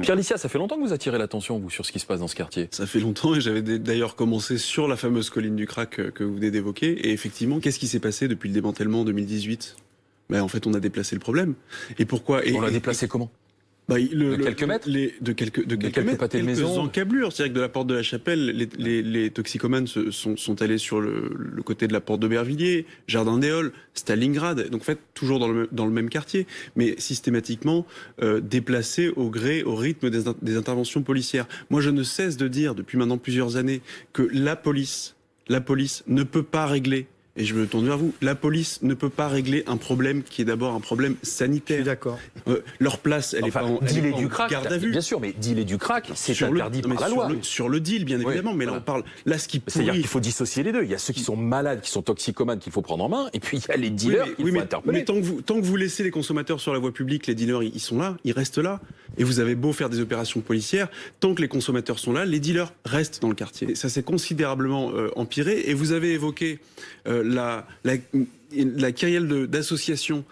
Pierre Licia, ça fait longtemps que vous attirez l'attention, vous, sur ce qui se passe dans ce quartier. Ça fait longtemps et j'avais d'ailleurs commencé sur la fameuse colline du crack que vous venez d'évoquer. Et effectivement, qu'est-ce qui s'est passé depuis le démantèlement en 2018 ? En fait, on a déplacé le problème. Et pourquoi ? On l'a déplacé comment ? De quelques mètres de quelques pâtés de quelques maison. encablures. C'est-à-dire que de la porte de la Chapelle, les toxicomanes sont allés sur le côté de la porte d'Aubervilliers, Jardin des Halles, Stalingrad. Donc en fait, toujours dans le même quartier, mais systématiquement déplacés au gré, au rythme des interventions policières. Moi, je ne cesse de dire depuis maintenant plusieurs années que la police ne peut pas régler. Et je me tourne vers vous. La police ne peut pas régler un problème qui est d'abord un problème sanitaire. Je suis d'accord. Leur place, elle est pas en garde à vue. Bien sûr, mais dealer du crack, c'est interdit par la loi. Sur le deal, bien évidemment. Oui, mais voilà. là, on parle. Là, ce qui pourrit. C'est-à-dire qu'il faut dissocier les deux. Il y a ceux qui sont malades, qui sont toxicomanes, qu'il faut prendre en main, et puis il y a les dealers qu'il faut interpeller. Mais tant que vous laissez les consommateurs sur la voie publique, les dealers, ils sont là, ils restent là. Et vous avez beau faire des opérations policières, tant que les consommateurs sont là, les dealers restent dans le quartier. Et ça s'est considérablement empiré. Et vous avez évoqué la kyrielle d'associations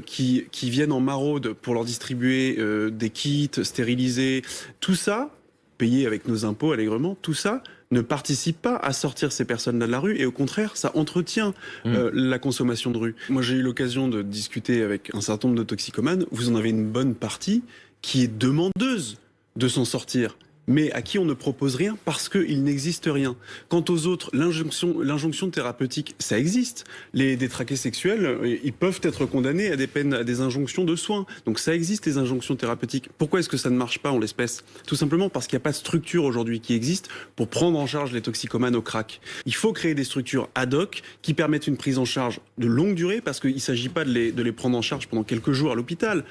qui viennent en maraude pour leur distribuer des kits stérilisés. Tout ça, payé avec nos impôts allègrement, tout ça ne participe pas à sortir ces personnes-là de la rue et au contraire, ça entretient la consommation de rue. Moi, j'ai eu l'occasion de discuter avec un certain nombre de toxicomanes. Vous en avez une bonne partie qui est demandeuse de s'en sortir, mais à qui on ne propose rien parce qu'il n'existe rien. Quant aux autres, l'injonction thérapeutique, ça existe. Les détraqués sexuels, ils peuvent être condamnés à des peines, à des injonctions de soins. Donc ça existe, les injonctions thérapeutiques. Pourquoi est-ce que ça ne marche pas en l'espèce ? Tout simplement parce qu'il n'y a pas de structure aujourd'hui qui existe pour prendre en charge les toxicomanes au crack. Il faut créer des structures ad hoc qui permettent une prise en charge de longue durée, parce qu'il ne s'agit pas de les prendre en charge pendant quelques jours à l'hôpital.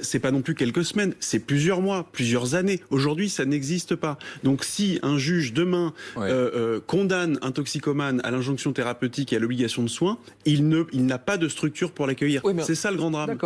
C'est pas non plus quelques semaines, c'est plusieurs mois, plusieurs années. Aujourd'hui, ça n'existe pas. Donc si un juge demain condamne un toxicomane à l'injonction thérapeutique et à l'obligation de soins, il n'a pas de structure pour l'accueillir. Oui, c'est ça le grand drame.